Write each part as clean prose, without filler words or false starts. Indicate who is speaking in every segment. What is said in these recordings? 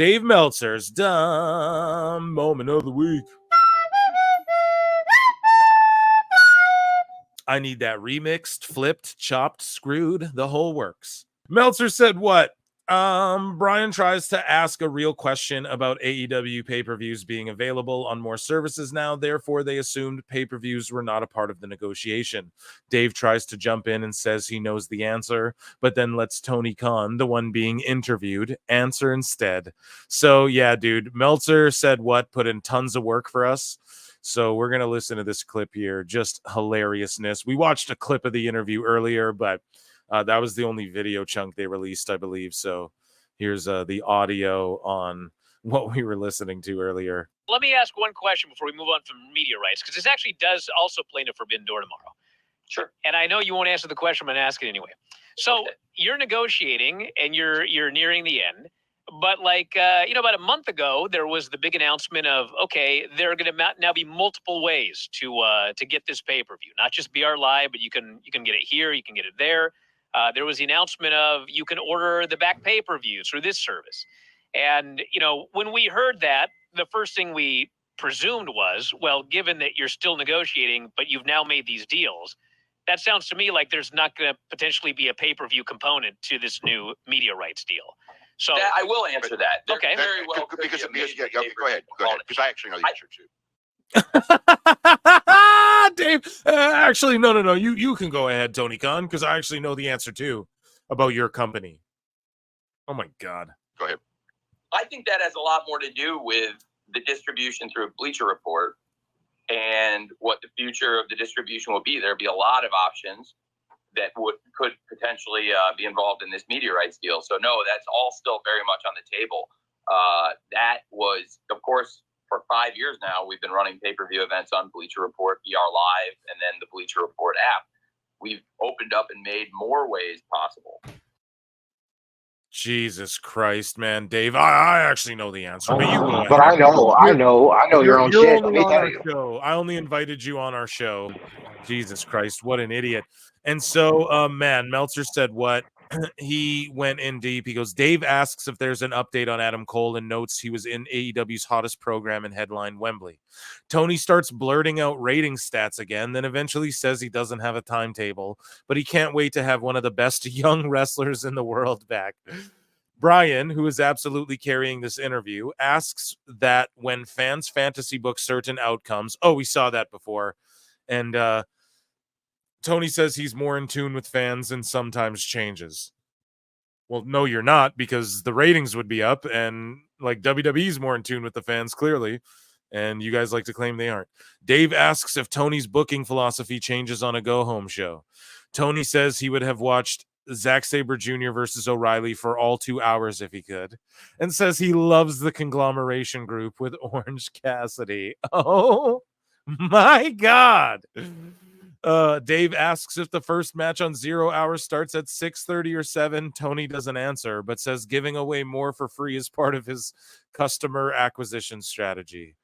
Speaker 1: Dave Meltzer's dumb moment of the week. I need that remixed, flipped, chopped, screwed, the whole works. Meltzer said what? Bryan tries to ask a real question about AEW pay-per-views being available on more services now. Therefore, they assumed pay-per-views were not a part of the negotiation. Dave tries to jump in and says he knows the answer, but then lets Tony Khan, the one being interviewed, answer instead. So, yeah, dude, Meltzer said what? Put in tons of work for us. So we're going to listen to this clip here. Just hilariousness. We watched a clip of the interview earlier, but that was the only video chunk they released, I believe. So here's the audio on what we were listening to earlier.
Speaker 2: Let me ask one question before we move on from media rights, because this actually does also play in a forbidden door tomorrow.
Speaker 3: Sure.
Speaker 2: And I know you won't answer the question, but I'm going to ask it anyway. So you're negotiating and you're nearing the end. But about a month ago, there was the big announcement of, okay, there are going to now be multiple ways to get this pay-per-view, not just BR Live, but you can get it here, you can get it there. There was the announcement of you can order the back pay-per-views through this service. And, when we heard that, the first thing we presumed was, well, given that you're still negotiating, but you've now made these deals, that sounds to me like there's not going to potentially be a pay-per-view component to this new media rights deal. So
Speaker 3: I will answer that. There
Speaker 2: okay.
Speaker 3: Very well.
Speaker 4: Because go ahead. Because I actually know the answer too.
Speaker 1: Dave, actually, no. You can go ahead, Tony Khan, because I actually know the answer too about your company. Oh my God.
Speaker 4: Go ahead.
Speaker 3: I think that has a lot more to do with the distribution through Bleacher Report and what the future of the distribution will be. There'll be a lot of options that could potentially be involved in this media rights deal. So no, that's all still very much on the table. That was, of course, for 5 years now, we've been running pay-per-view events on Bleacher Report, BR Live, and then the Bleacher Report app. We've opened up and made more ways possible.
Speaker 1: Jesus Christ, man, Dave! I actually know the answer, but you go ahead.
Speaker 5: But I know your own shit. Let me tell you.
Speaker 1: Show. I only invited you on our show. Jesus Christ, what an idiot! And so, Meltzer said what? He went in deep. He goes, Dave asks if there's an update on Adam Cole and notes he was in AEW's hottest program and headline Wembley. Tony starts blurting out rating stats again, then eventually says he doesn't have a timetable, but he can't wait to have one of the best young wrestlers in the world back. Bryan, who is absolutely carrying this interview, asks that when fans fantasy book certain outcomes, we saw that before, and Tony says he's more in tune with fans and sometimes changes. Well, no, you're not, because the ratings would be up, and WWE's more in tune with the fans, clearly, and you guys like to claim they aren't. Dave asks if Tony's booking philosophy changes on a go-home show. Tony says he would have watched Zack Sabre Jr. versus O'Reilly for all 2 hours if he could, and says he loves the conglomeration group with Orange Cassidy. Oh, my God. Dave asks if the first match on 0 hours starts at 6:30 or 7. Tony doesn't answer, but says giving away more for free is part of his customer acquisition strategy.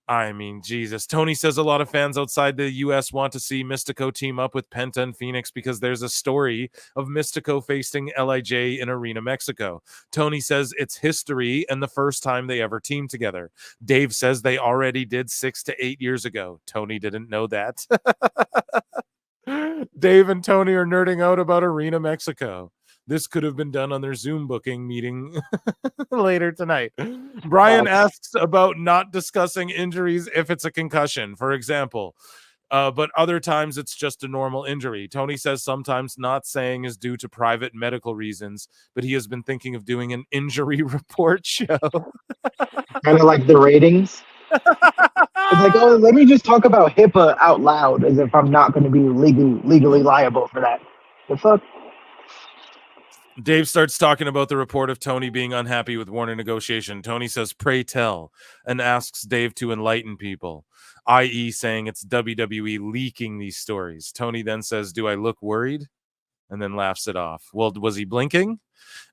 Speaker 1: I mean, Jesus. Tony says a lot of fans outside the U.S. want to see Mystico team up with Penta and Phoenix because there's a story of Mystico facing LIJ in Arena, Mexico. Tony says it's history and the first time they ever teamed together. Dave says they already did 6 to 8 years ago. Tony didn't know that. Dave and Tony are nerding out about Arena, Mexico. This could have been done on their Zoom booking meeting later tonight. Bryan asks about not discussing injuries if it's a concussion, for example. But other times it's just a normal injury. Tony says sometimes not saying is due to private medical reasons, but he has been thinking of doing an injury report show.
Speaker 5: Kind of like the ratings. It's let me just talk about HIPAA out loud as if I'm not going to be legally liable for that. The fuck?
Speaker 1: Dave starts talking about the report of Tony being unhappy with Warner negotiation. Tony says, pray tell, and asks Dave to enlighten people, i.e. saying it's WWE leaking these stories. Tony then says, do I look worried? And then laughs it off. Well, was he blinking?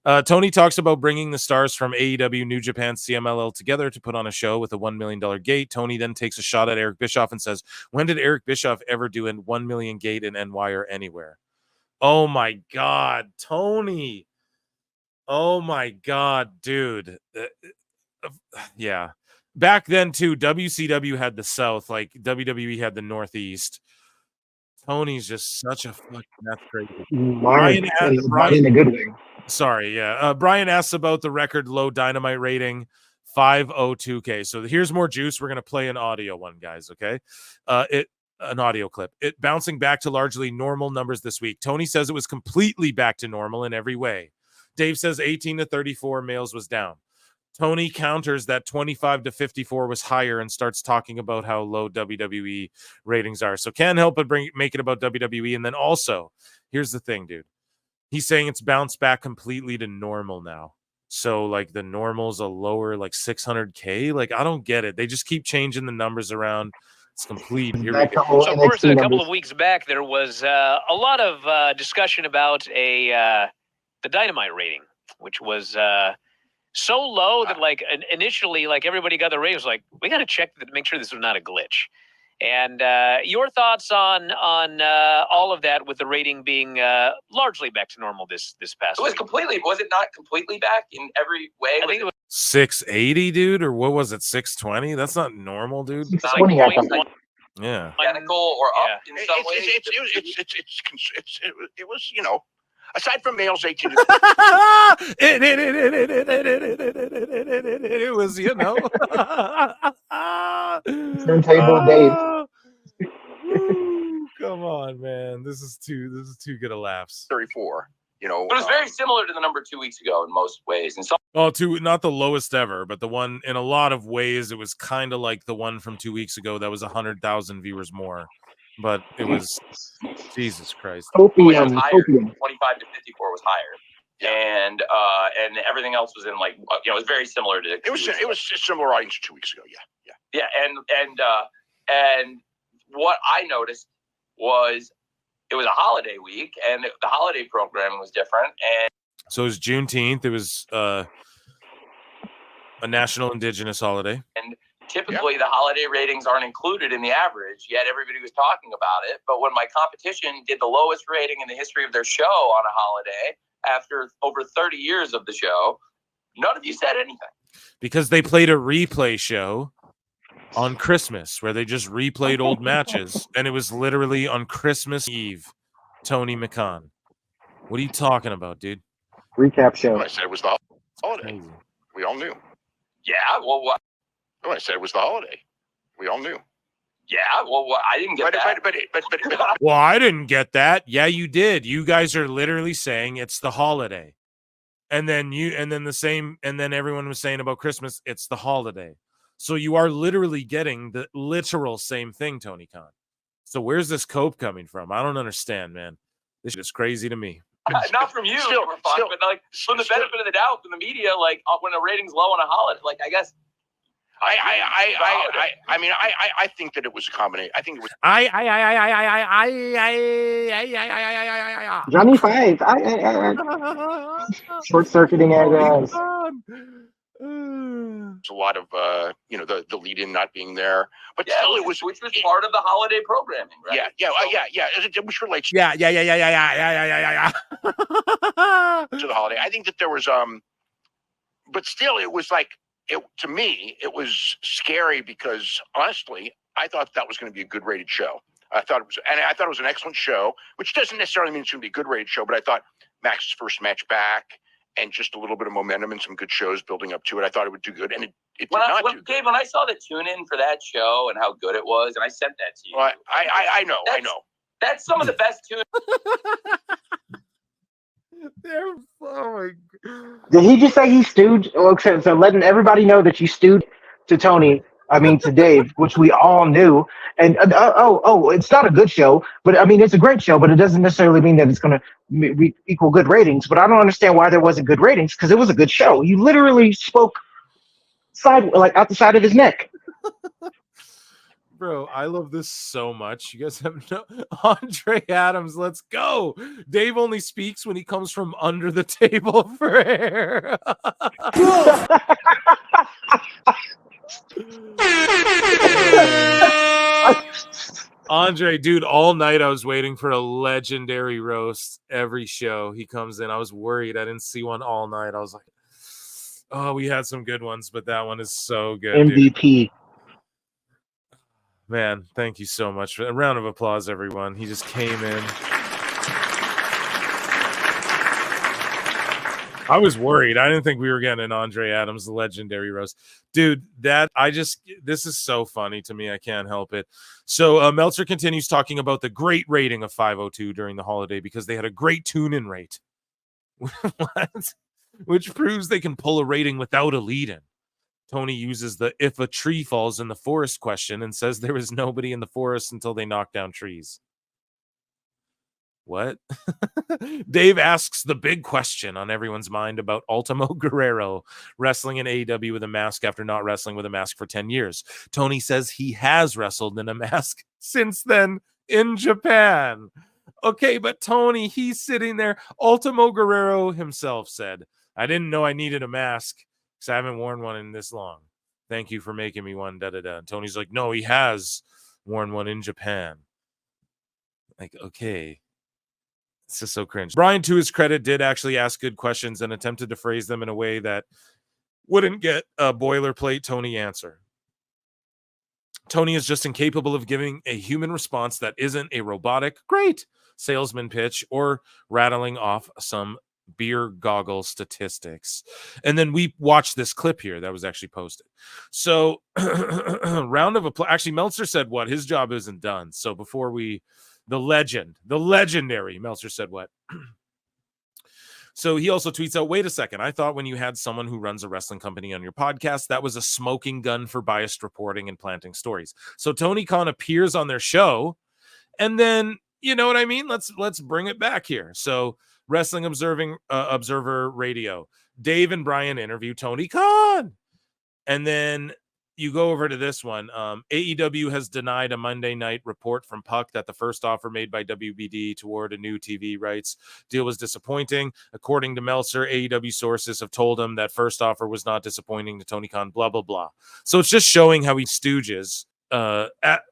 Speaker 1: Tony talks about bringing the stars from AEW, New Japan, CMLL together to put on a show with a $1 million gate. Tony then takes a shot at Eric Bischoff and says, when did Eric Bischoff ever do a $1 million gate in NY or anywhere? Oh my God, Tony. Oh my God, dude. yeah. Back then too, WCW had the South, like WWE had the Northeast. Tony's just such a fucking that's crazy.
Speaker 5: Mark, Brian in a good way.
Speaker 1: Sorry, yeah. Brian asks about the record low Dynamite rating, 502K. So here's more juice. We're gonna play an audio one, guys. Okay, an audio clip. It bouncing back to largely normal numbers this week. Tony says it was completely back to normal in every way. Dave says 18 to 34 males was down. Tony counters that 25 to 54 was higher and starts talking about how low WWE ratings are. So can't help but make it about WWE. And then also, here's the thing, dude. He's saying it's bounced back completely to normal now. So like the normal's a lower like 600K. Like I don't get it. They just keep changing the numbers around. It's complete.
Speaker 2: So of course, a couple of weeks back, there was a lot of discussion about the Dynamite rating, which was so low that like initially, like everybody got the ratings, like we got to check to make sure this was not a glitch. And your thoughts on all of that with the rating being largely back to normal this past week?
Speaker 3: Was it not completely back in every way?
Speaker 2: I think it was
Speaker 1: 680, dude, or what was it, 620? That's not normal, dude.
Speaker 5: 620,
Speaker 1: Yeah.
Speaker 3: Identical or up in some ways.
Speaker 4: It was, you know, aside from males 18
Speaker 1: it was, you know.
Speaker 5: Turntable Dave.
Speaker 1: Come on, man. This is too good of laughs.
Speaker 4: 34. You know,
Speaker 3: but it was very similar to the number 2 weeks ago in most ways. And
Speaker 1: not the lowest ever, but the one in a lot of ways it was kind of like the one from 2 weeks ago that was 100,000 viewers more. But it was Jesus Christ.
Speaker 5: Opium.
Speaker 3: 25 to 54 was higher. Yeah. And everything else was in like it was very similar to
Speaker 4: it was a similar audience 2 weeks ago.
Speaker 3: Yeah. And what I noticed was it was a holiday week, and the holiday programming was different. And
Speaker 1: so it was Juneteenth. It was a national indigenous holiday.
Speaker 3: And typically the holiday ratings aren't included in the average, yet everybody was talking about it. But when my competition did the lowest rating in the history of their show on a holiday after over 30 years of the show, none of you said anything.
Speaker 1: Because they played a replay show on Christmas where they just replayed old matches, and it was literally on Christmas Eve. Tony McCann, what are you talking about, dude?
Speaker 5: Recap show.
Speaker 4: I said it was the holiday. We all knew.
Speaker 3: Yeah, well, what?
Speaker 4: I said it was the holiday. We all knew.
Speaker 3: Yeah, well, I didn't get that.
Speaker 4: But
Speaker 1: well, I didn't get that. Yeah, you did. You guys are literally saying it's the holiday, and then everyone was saying about Christmas, it's the holiday. So you are literally getting the literal same thing, Tony Khan. So where's this cope coming from? I don't understand, man. This is crazy to me.
Speaker 3: Not from you, but like from the benefit of the doubt from the media, like when a rating's low on a holiday, like I guess.
Speaker 4: I mean, I think that it was a combination. I think it was.
Speaker 5: Johnny Five. Short circuiting as.
Speaker 4: There's a lot of the lead in not being there, but still it was
Speaker 3: which was part of the holiday programming, right?
Speaker 4: Yeah. Which relates.
Speaker 1: Yeah.
Speaker 4: To the holiday, I think that there was but still it was like to me it was scary because honestly I thought that was going to be a good rated show. I thought it was an excellent show, which doesn't necessarily mean it's going to be a good rated show, but I thought Max's first match back. And just a little bit of momentum and some good shows building up to it. I thought it would do good, and it did not do good.
Speaker 3: Gabe, when I saw the tune-in for that show and how good it was, and I sent that to you.
Speaker 4: Well, I know.
Speaker 3: That's some of the best tune.
Speaker 5: Did he just say he stewed? Okay, so letting everybody know that you stewed to Tony. I mean, to Dave, which we all knew. And it's not a good show, but I mean, it's a great show, but it doesn't necessarily mean that it's going to equal good ratings. But I don't understand why there wasn't good ratings because it was a good show. You literally spoke out the side of his neck.
Speaker 1: Bro, I love this so much. You guys have no Andre Adams. Let's go. Dave only speaks when he comes from under the table for air. Andre, dude, all night I was waiting for a legendary roast every show he comes in. I was worried I didn't see one all night. I was like, Oh, we had some good ones, but that one is so good, dude.
Speaker 5: MVP.
Speaker 1: Man, thank you so much. A round of applause, everyone. He just came in. I was worried. I didn't think we were getting an Andre Adams, the legendary roast. Dude, this is so funny to me. I can't help it. So Meltzer continues talking about the great rating of 502 during the holiday because they had a great tune-in rate. What? Which proves they can pull a rating without a lead-in. Tony uses the if a tree falls in the forest question and says there is nobody in the forest until they knock down trees. What? Dave asks the big question on everyone's mind about Ultimo Guerrero wrestling in AEW with a mask after not wrestling with a mask for 10 years. Tony says he has wrestled in a mask since then in Japan. Okay, but Tony, he's sitting there. Ultimo Guerrero himself said, I didn't know I needed a mask because I haven't worn one in this long. Thank you for making me one, da-da-da. And Tony's like, no, he has worn one in Japan. Like, okay. It's just so cringe. Bryan, to his credit, did actually ask good questions and attempted to phrase them in a way that wouldn't get a boilerplate Tony answer. Tony is just incapable of giving a human response that isn't a robotic, great salesman pitch or rattling off some beer goggle statistics. And then we watched this clip here that was actually posted. So round of applause. Actually, Meltzer said what? His job isn't done. So before the legendary Meltzer said what? So he also tweets out, wait a second. I thought when you had someone who runs a wrestling company on your podcast, that was a smoking gun for biased reporting and planting stories. So Tony Khan appears on their show and then, you know what I mean? Let's bring it back here. So Wrestling Observer Radio, Dave and Bryan interview Tony Khan. And then you go over to this one. AEW has denied a Monday night report from Puck that the first offer made by WBD toward a new TV rights deal was disappointing. According to Meltzer, AEW sources have told him that first offer was not disappointing to Tony Khan, blah, blah, blah. So it's just showing how he stooges.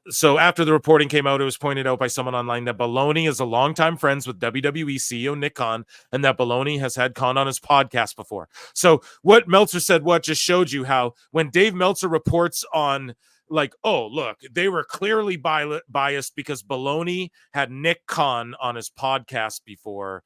Speaker 1: So after the reporting came out, it was pointed out by someone online that Baloney is a longtime friends with WWE CEO Nick Khan, and that Baloney has had Khan on his podcast before. So what Meltzer said, what just showed you how when Dave Meltzer reports on like, oh, look, they were clearly biased because Baloney had Nick Khan on his podcast before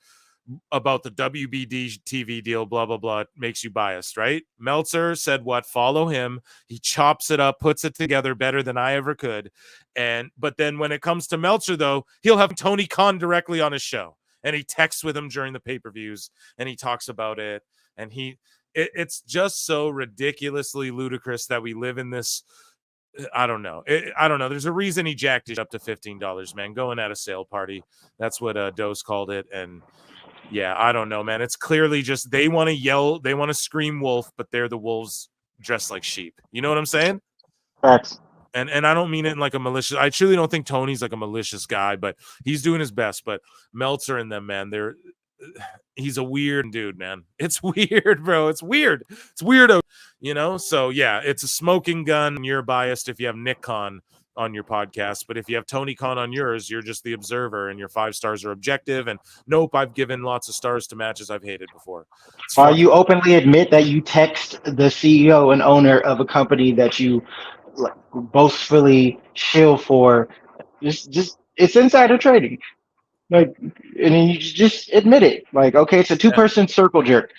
Speaker 1: about the WBD TV deal, blah, blah, blah, makes you biased, right? Meltzer said what? Follow him. He chops it up, puts it together better than I ever could. But then when it comes to Meltzer, though, he'll have Tony Khan directly on his show. And he texts with him during the pay-per-views and he talks about it. And it's just so ridiculously ludicrous that we live in this. I don't know. There's a reason he jacked it up to $15, man. Going at a sale party. That's what Dose called it. And yeah, I don't know, man. It's clearly just they want to yell, they want to scream wolf, but they're the wolves dressed like sheep. You know what I'm saying?
Speaker 5: Facts.
Speaker 1: And I don't mean it in like a malicious. I truly don't think Tony's like a malicious guy, but he's doing his best. But Meltzer and them, man, he's a weird dude, man. It's weird, bro. It's weird. It's weirdo, you know? So yeah, it's a smoking gun. You're biased if you have Nick Khan on your podcast, but if you have Tony Khan on yours, you're just the observer and your 5 stars are objective. And nope, I've given lots of stars to matches I've hated before.
Speaker 5: You openly admit that you text the CEO and owner of a company that you like, boastfully shill for. Just it's insider trading. Like, and then you just admit it. Like, okay, it's a 2-person circle jerk.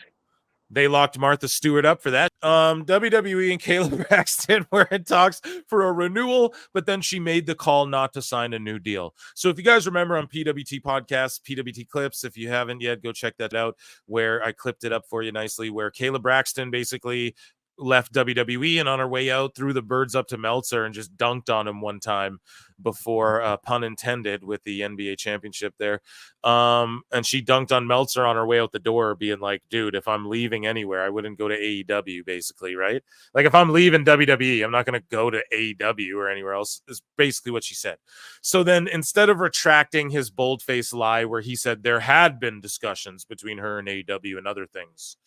Speaker 1: They locked Martha Stewart up for that. WWE and Kayla Braxton were in talks for a renewal, but then she made the call not to sign a new deal. So if you guys remember on PWT Podcast, PWT Clips, if you haven't yet, go check that out, where I clipped it up for you nicely, where Kayla Braxton basically left WWE and on her way out threw the birds up to Meltzer and just dunked on him one time before, pun intended, with the NBA championship there. And she dunked on Meltzer on her way out the door, being like, dude, if I'm leaving anywhere, I wouldn't go to AEW, basically, right? Like, if I'm leaving WWE, I'm not going to go to AEW or anywhere else, is basically what she said. So then instead of retracting his bold-faced lie where he said there had been discussions between her and AEW and other things,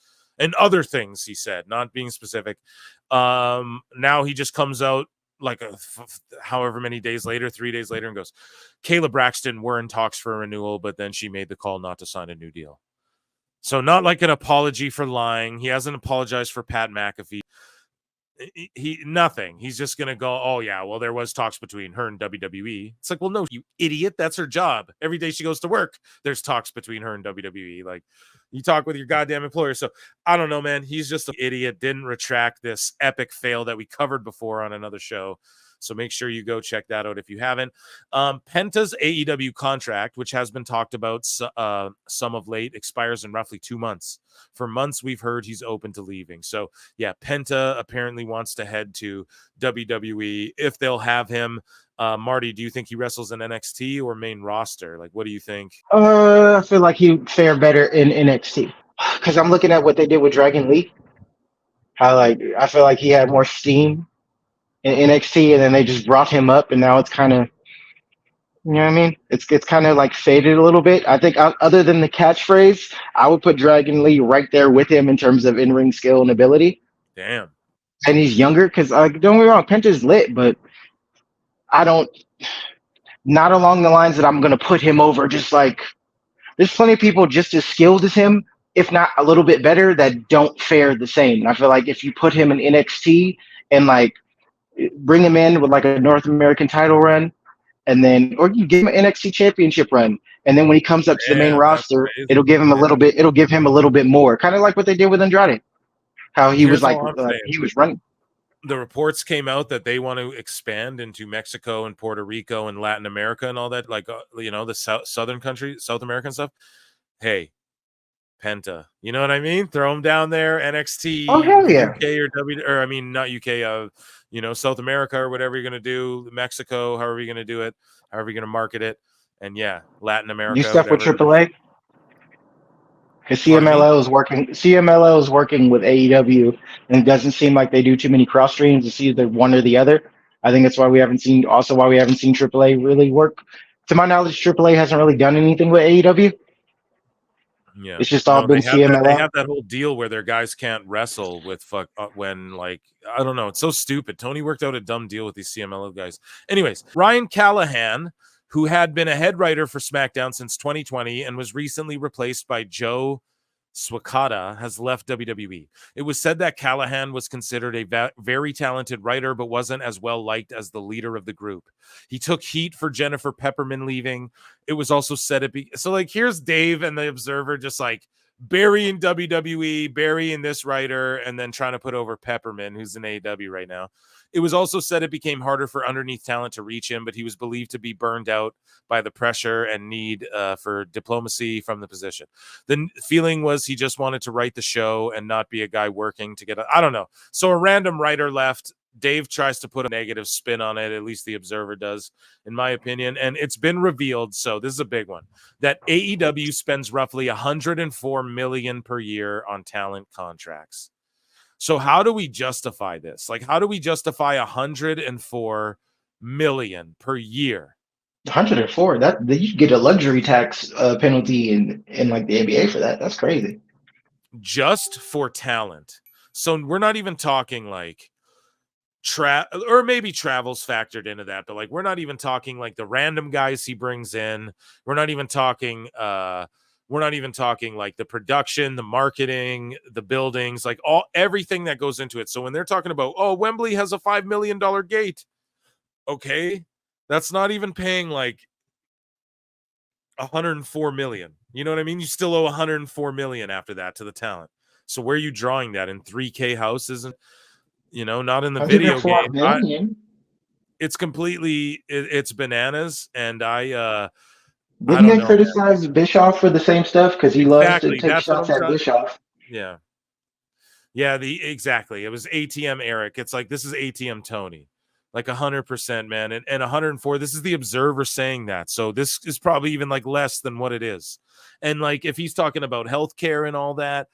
Speaker 1: he said, not being specific. Now he just comes out like however many days later, 3 days later, and goes, Kayla Braxton were in talks for a renewal, but then she made the call not to sign a new deal. So not like an apology for lying. He hasn't apologized for Pat McAfee. He nothing. He's just gonna go, oh yeah, well, there was talks between her and WWE. It's like, well, no, you idiot. That's her job. Every day she goes to work, there's talks between her and WWE. Like, you talk with your goddamn employer. So I don't know, man. He's just an idiot. Didn't retract this epic fail that we covered before on another show. So make sure you go check that out if you haven't. Penta's AEW contract, which has been talked about some of late, expires in roughly 2 months. For months, we've heard he's open to leaving. So yeah, Penta apparently wants to head to WWE if they'll have him. Marty, do you think he wrestles in NXT or main roster? Like, what do you think?
Speaker 5: I feel like he'd fare better in NXT because I'm looking at what they did with Dragon Lee. How I feel like he had more steam in NXT, and then they just brought him up, and now it's kind of, you know what I mean? It's kind of like faded a little bit. I think other than the catchphrase, I would put Dragon Lee right there with him in terms of in-ring skill and ability.
Speaker 1: Damn.
Speaker 5: And he's younger because, don't get me wrong, Penta's lit, but not along the lines that I'm going to put him over. Just like, there's plenty of people just as skilled as him, if not a little bit better, that don't fare the same. And I feel like if you put him in NXT and bring him in with a North American title run, and then, or you give him an NXT championship run, and then when he comes up to the main roster, it'll give him a little bit. It'll give him a little bit more, kind of like what they did with Andrade. How he was he was running.
Speaker 1: The reports came out that they want to expand into Mexico and Puerto Rico and Latin America and all that, the South American stuff. Hey, Penta, you know what I mean? Throw him down there, NXT,
Speaker 5: oh hell yeah,
Speaker 1: UK not UK, South America or whatever you're gonna do, Mexico, however you're gonna do it, however you're gonna market it, and yeah, Latin America.
Speaker 5: You stuff with AAA. Because CMLL is working with AEW, and it doesn't seem like they do too many cross streams. It's either one or the other. I think that's why we haven't seen AAA really work. To my knowledge, AAA hasn't really done anything with AEW.
Speaker 1: Yeah,
Speaker 5: it's just all been CMLL.
Speaker 1: They have that whole deal where their guys can't wrestle with when I don't know. It's so stupid. Tony worked out a dumb deal with these CMLL guys. Anyways, Ryan Callahan, who had been a head writer for SmackDown since 2020 and was recently replaced by Joe Swakata, has left WWE. It was said that Callahan was considered a very talented writer, but wasn't as well liked as the leader of the group. He took heat for Jennifer Pepperman leaving. It was also said here's Dave and the Observer just burying WWE, burying this writer, and then trying to put over Pepperman, who's in AEW right now. It was also said it became harder for underneath talent to reach him, but he was believed to be burned out by the pressure and need for diplomacy from the position. The feeling was he just wanted to write the show and not be a guy working to get I don't know. So a random writer left. Dave tries to put a negative spin on it, at least the Observer does, in my opinion. And it's been revealed, so this is a big one, that AEW spends roughly $104 million per year on talent contracts. So how do we justify this? How do we justify $104 million per year?
Speaker 5: 104. That you get a luxury tax penalty in the NBA for that. That's crazy.
Speaker 1: Just for talent. So we're not even talking or maybe travel's factored into that, but we're not even talking the random guys he brings in. We're not even talking the production, the marketing, the buildings, everything that goes into it. So when they're talking about, Wembley has a $5 million gate, okay, that's not even paying $104 million. You know what I mean? You still owe $104 million after that to the talent. So where are you drawing that in 3K houses? And not in the video game. It's completely it's bananas. And
Speaker 5: didn't they criticize Bischoff for the same stuff because he loves to take shots at Bischoff?
Speaker 1: Yeah. Exactly. It was ATM Eric. It's this is ATM Tony. 100%, man. And 104, this is the Observer saying that. So this is probably even less than what it is. And if he's talking about healthcare and all that,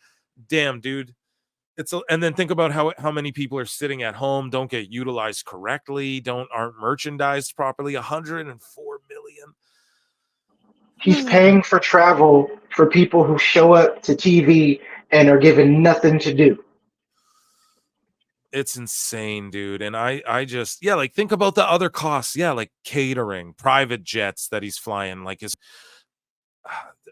Speaker 1: damn, dude. And then think about how many people are sitting at home, don't get utilized correctly, aren't merchandised properly. 104 million.
Speaker 5: He's paying for travel for people who show up to TV and are given nothing to do.
Speaker 1: It's insane, dude. And I just, think about the other costs. Yeah, catering, private jets that he's flying.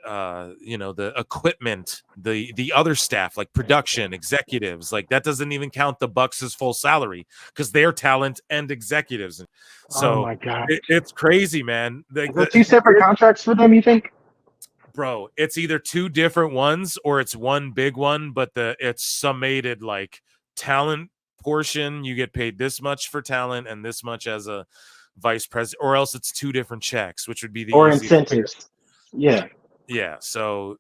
Speaker 1: the equipment, the other staff like production executives, like that doesn't even count the Bucks' full salary because they're talent and executives.
Speaker 5: Oh
Speaker 1: So
Speaker 5: my god,
Speaker 1: it's crazy, man.
Speaker 5: is there two separate contracts for them? You think?
Speaker 1: Bro, it's either two different ones or it's one big one, but it's summated like talent portion. You get paid this much for talent and this much as a vice president, or else it's two different checks, which would be the
Speaker 5: Or
Speaker 1: easiest.
Speaker 5: incentives? Yeah.
Speaker 1: Yeah. So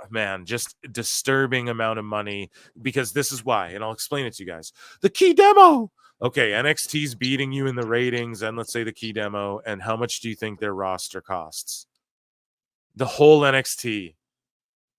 Speaker 1: man, just disturbing amount of money, because this is why, and I'll explain it to you guys. The key demo. Okay, NXT's beating you in the ratings, and let's say the key demo, and how much do you think their roster costs? The whole NXT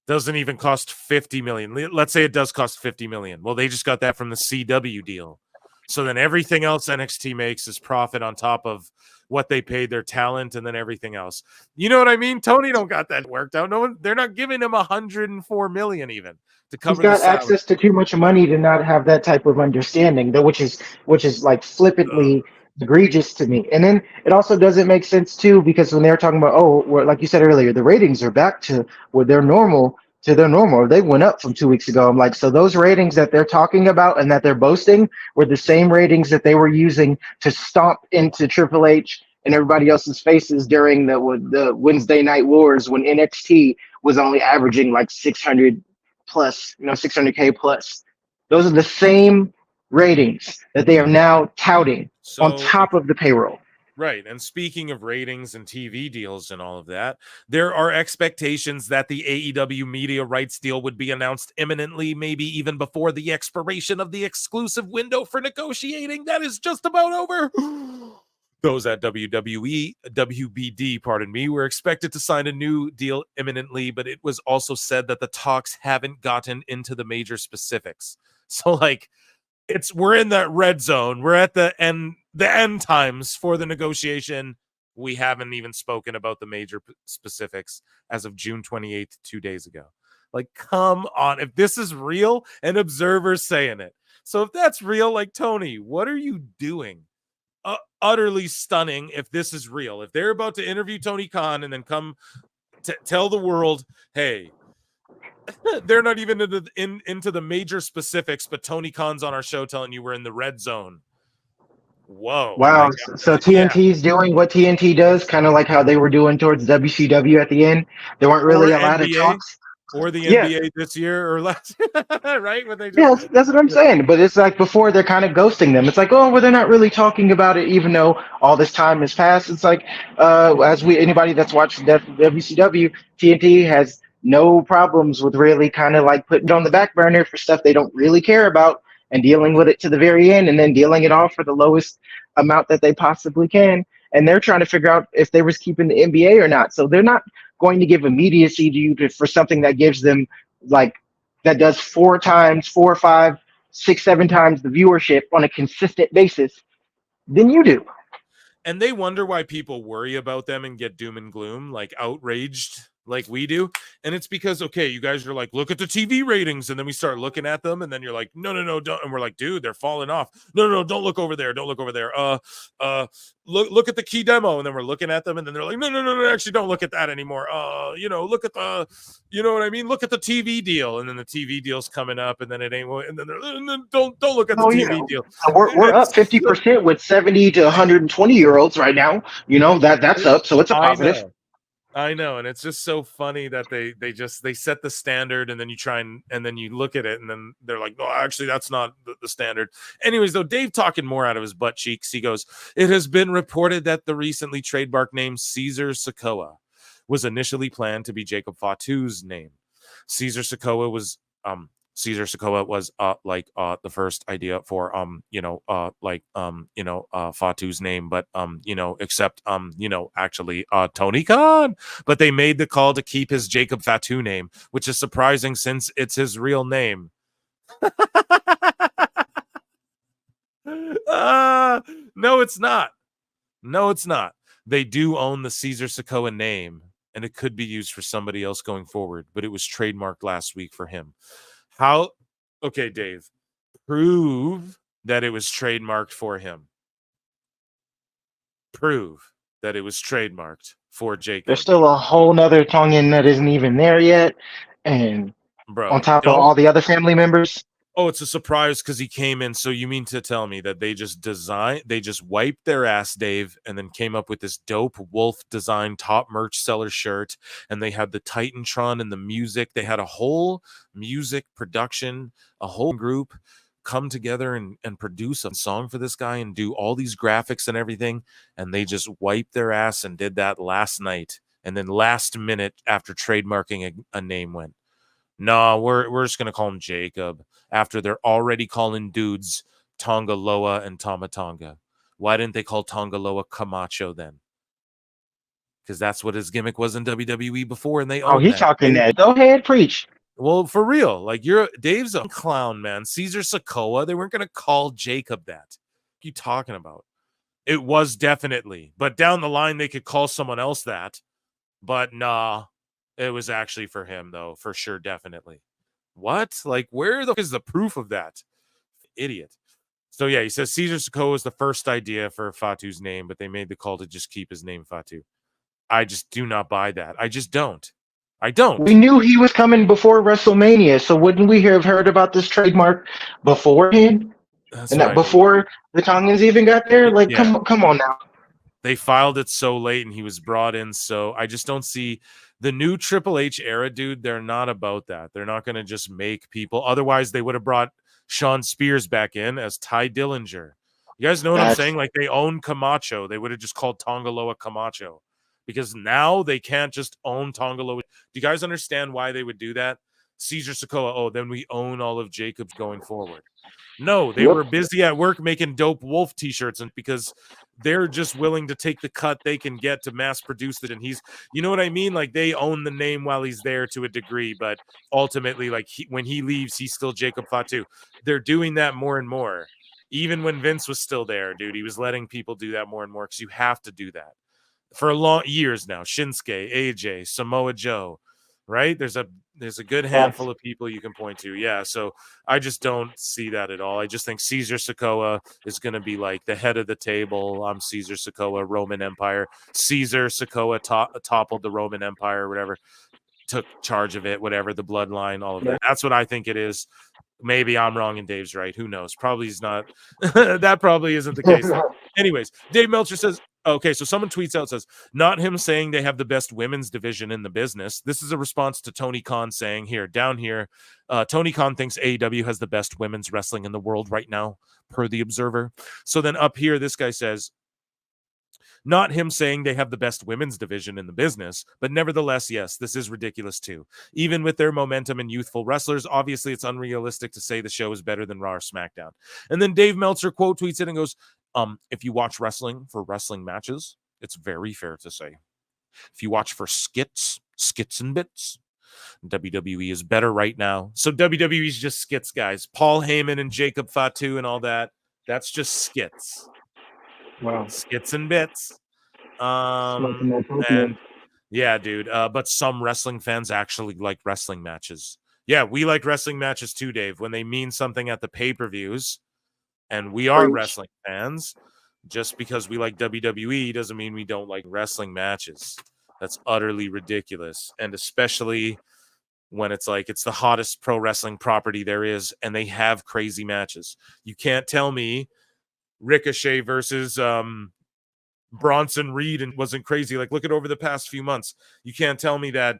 Speaker 1: doesn't even cost 50 million. Let's say it does cost 50 million. Well, they just got that from the CW deal. So then everything else NXT makes is profit on top of what they paid their talent, and then everything else. You know what I mean? Tony don't got that worked out. No one, they're not giving him 104 million even to cover.
Speaker 5: He's got access to too much money to not have that type of understanding, though, which is like flippantly egregious to me. And then it also doesn't make sense too, because when they're talking about, like you said earlier, the ratings are back to where they're normal. They went up from 2 weeks ago. I'm like, so those ratings that they're talking about and that they're boasting were the same ratings that they were using to stomp into Triple H and everybody else's faces during the Wednesday Night Wars, when NXT was only averaging like 600 plus, 600K plus. Those are the same ratings that they are now touting on top of the payroll.
Speaker 1: Right. And speaking of ratings and TV deals and all of that, there are expectations that the AEW media rights deal would be announced imminently, maybe even before the expiration of the exclusive window for negotiating. That is just about over. Those at WBD, pardon me, were expected to sign a new deal imminently, but it was also said that the talks haven't gotten into the major specifics. So, like, we're in that red zone. We're at the end times for the negotiation. We haven't even spoken about the major specifics as of June 28th, 2 days ago. Like, come on. If this is real, an observer's saying it. So if that's real, like, Tony, what are you doing? Utterly stunning if this is real. If they're about to interview Tony Khan and then come tell the world, hey, they're not even into the major specifics, but Tony Khan's on our show telling you we're in the red zone. Whoa.
Speaker 5: Wow. So TNT's doing what TNT does, kind of like how they were doing towards WCW at the end. They weren't really allowed to talk.
Speaker 1: Or the NBA this year or last, right? When they
Speaker 5: that's what I'm saying. But it's like before, they're kind of ghosting them. It's like, oh, well, they're not really talking about it, even though all this time has passed. It's like, anybody that's watched WCW, TNT has no problems with really kind of like putting it on the back burner for stuff they don't really care about and dealing with it to the very end, and then dealing it off for the lowest amount that they possibly can. And they're trying to figure out if they was keeping the NBA or not. So they're not going to give immediacy to you for something that gives them like that does 4 times, 4, 5, 6, 7 times the viewership on a consistent basis than you do.
Speaker 1: And they wonder why people worry about them and get doom and gloom, like outraged like we do. And it's because, okay, you guys are like, look at the TV ratings. And then we start looking at them, and then you're like, no, don't. And we're like, dude, they're falling off. No, don't look over there. Don't look over there. Look at the key demo. And then we're looking at them, and then they're like, no, actually don't look at that anymore. Look at the, you know what I mean? Look at the TV deal. And then the TV deal's coming up, and then it ain't, and then don't look at the TV deal.
Speaker 5: We're up 50% with 70 to 120-year-olds right now. That's up. So it's a positive.
Speaker 1: I know, and it's just so funny that they set the standard, and then you try and then you look at it, and then they're like, no, actually that's not the standard. Anyways, though, Dave talking more out of his butt cheeks, he goes, it has been reported that the recently trademarked name Caesar Sikoa was initially planned to be Jacob Fatu's name. Caesar Sikoa was the first idea for Fatu's name, but actually Tony Khan. But they made the call to keep his Jacob Fatu name, which is surprising since it's his real name. No, it's not. They do own the Caesar Sikoa name, and it could be used for somebody else going forward, but it was trademarked last week for him. How? Okay, Dave, prove that it was trademarked for him. Prove. that it was trademarked for Jacob.
Speaker 5: There's still a whole nother Tongan that isn't even there yet, and
Speaker 1: Bro,
Speaker 5: on top of all the other family members.
Speaker 1: Oh, it's a surprise because he came in. So you mean to tell me that they just wiped their ass, Dave, and then came up with this dope wolf design top merch seller shirt, and they had the Titantron and the music. They had a whole music production, a whole group come together and produce a song for this guy and do all these graphics and everything, and they just wiped their ass and did that last night, and then last minute after trademarking a name went, no, we're just gonna call him Jacob after they're already calling dudes Tonga Loa and Tama Tonga. Why didn't they call Tonga Loa Camacho then? Because that's what his gimmick was in WWE before, and they own
Speaker 5: he's talking that. Go ahead, preach.
Speaker 1: Well, for real, like Dave's a clown, man. Caesar Sikoa, they weren't gonna call Jacob that. What are you talking about? It was definitely, but down the line they could call someone else that. But nah, it was actually for him though, for sure, definitely. What? Like, where is the proof of that? Idiot. So yeah, he says Caesar Sikoa was the first idea for Fatu's name, but they made the call to just keep his name Fatu. I just do not buy that. I just don't. I don't.
Speaker 5: We knew he was coming before WrestleMania, so wouldn't we have heard about this trademark beforehand?
Speaker 1: That's
Speaker 5: and that before the Tongans even got there? Like,
Speaker 1: yeah.
Speaker 5: come on now.
Speaker 1: They filed it so late, and he was brought in. So I just don't see the new Triple H era, dude. They're not about that. They're not going to just make people. Otherwise, they would have brought Sean Spears back in as Ty Dillinger. You guys know what I'm saying? Like, they own Camacho. They would have just called Tongaloa Camacho. Because now they can't just own Tongaloa. Do you guys understand why they would do that? Caesar Sikoa, then we own all of Jacobs going forward. No, they were busy at work making dope wolf t-shirts, and because they're just willing to take the cut they can get to mass produce it. And he's, you know what I mean? Like, they own the name while he's there to a degree, but ultimately, like, when he leaves, he's still Jacob Fatu. They're doing that more and more. Even when Vince was still there, dude, he was letting people do that more and more because you have to do that. For long years now, Shinsuke, AJ, Samoa Joe, right? There's a good handful of people you can point to. Yeah, so I just don't see that at all. I just think Caesar Sikoa is going to be like the head of the table. I'm Caesar Sikoa, Roman Empire. Caesar Sikoa toppled the Roman Empire, whatever, took charge of it, whatever, the bloodline, all of that. That's what I think it is. Maybe I'm wrong and Dave's right. Who knows? Probably he's not. That probably isn't the case. Anyways, Dave Meltzer says, okay, so someone tweets out, says, not him saying they have the best women's division in the business. This is a response to Tony Khan saying down here, Tony Khan thinks AEW has the best women's wrestling in the world right now, per the Observer. So then up here, this guy says, not him saying they have the best women's division in the business, but nevertheless, yes, this is ridiculous too. Even with their momentum and youthful wrestlers, obviously it's unrealistic to say the show is better than Raw or SmackDown. And then Dave Meltzer quote tweets it and goes, if you watch wrestling for wrestling matches, it's very fair to say. If you watch for skits and bits, WWE is better right now. So WWE's just skits, guys. Paul Heyman and Jacob Fatu and all that. That's just skits.
Speaker 5: Wow.
Speaker 1: Skits and bits. And yeah, dude. But some wrestling fans actually like wrestling matches. Yeah, we like wrestling matches too, Dave. When they mean something at the pay-per-views, and we are wrestling fans. Just because we like WWE doesn't mean we don't like wrestling matches. That's utterly ridiculous. And especially when it's like it's the hottest pro wrestling property there is, and they have crazy matches. You can't tell me Ricochet versus Bronson Reed and wasn't crazy. Like, look at over the past few months. You can't tell me that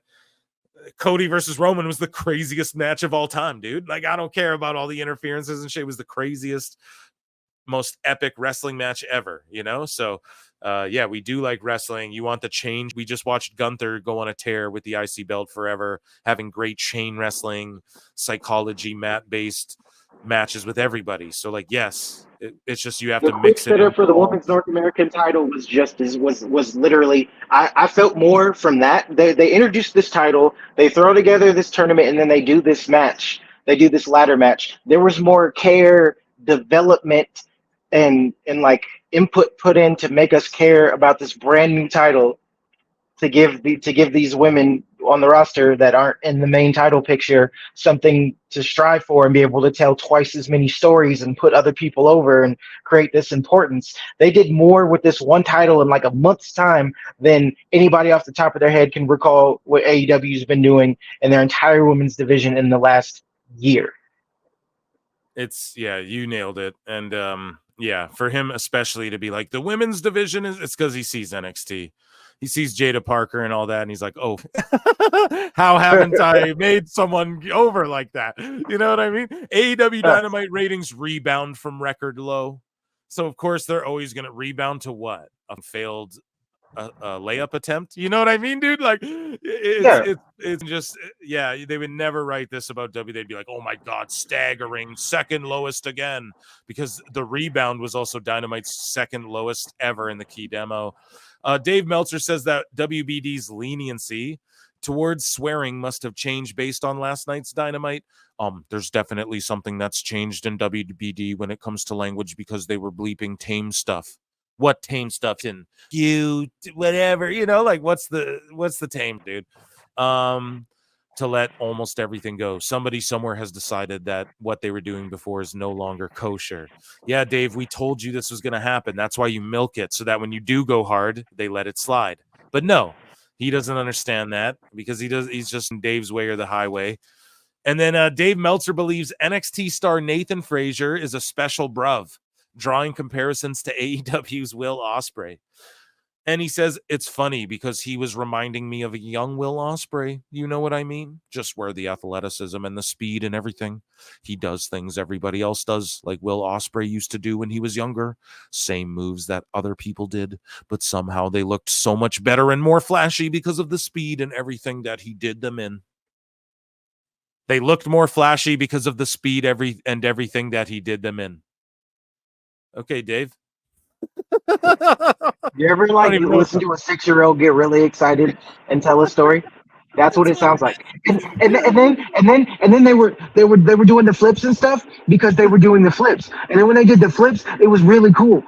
Speaker 1: Cody versus Roman was the craziest match of all time, dude. Like, I don't care about all the interferences and shit. It was the craziest, most epic wrestling match ever, you know? So, yeah, we do like wrestling. You want the change. We just watched Gunther go on a tear with the IC belt forever, having great chain wrestling, psychology, mat-based matches with everybody. So, like, yes, it's just you have to mix it. The quick
Speaker 5: for the Women's North American title was just was literally. I felt more from that. They introduced this title, they throw together this tournament, and then they do this match. They do this ladder match. There was more care, development, and like input put in to make us care about this brand new title to give these women on the roster that aren't in the main title picture something to strive for and be able to tell twice as many stories and put other people over and create this importance. They did more with this one title in like a month's time than anybody off the top of their head can recall what AEW's been doing in their entire women's division in the last year.
Speaker 1: It's you nailed it. And for him especially to be like the women's division it's because he sees NXT. He sees Jada Parker and all that, and he's like, oh, how haven't I made someone over like that? You know what I mean? AEW Dynamite ratings rebound from record low. So, of course, they're always going to rebound to what? A failed layup attempt? You know what I mean, dude? Like, it's just, they would never write this about W. They'd be like, oh, my God, staggering, second lowest again. Because the rebound was also Dynamite's second lowest ever in the key demo. Dave Meltzer says that WBD's leniency towards swearing must have changed based on last night's Dynamite. There's definitely something that's changed in WBD when it comes to language because they were bleeping tame stuff. What tame stuff? In you, whatever, like what's the tame, dude? To let almost everything go. Somebody somewhere has decided that what they were doing before is no longer kosher. Yeah, Dave, we told you this was going to happen. That's why you milk it, so that when you do go hard, they let it slide. But no, he doesn't understand that because he's just in Dave's way or the highway. And then Dave Meltzer believes NXT star Nathan Frazier is a special bruv, drawing comparisons to AEW's Will Ospreay. And he says, it's funny because he was reminding me of a young Will Ospreay. You know what I mean? Just where the athleticism and the speed and everything. He does things everybody else does, like Will Ospreay used to do when he was younger. Same moves that other people did, but somehow they looked so much better and more flashy because of the speed and everything that he did them in. They looked more flashy because of the speed and everything that he did them in. Okay, Dave.
Speaker 5: You ever listen to a 6-year-old get really excited and tell a story? That's what it sounds like. And then they were doing the flips and stuff because they were doing the flips. And then when they did the flips, it was really cool.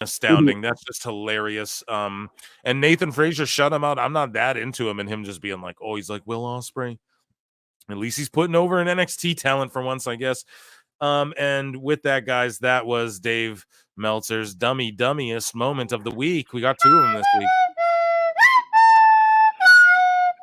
Speaker 1: Astounding. That's just hilarious. And Nathan Frazier shut him out. I'm not that into him and him just being like, oh, he's like Will Ospreay. At least he's putting over an NXT talent for once, I guess. And with that, guys, that was Dave Meltzer's dummiest moment of the week. We got 2 of them this week.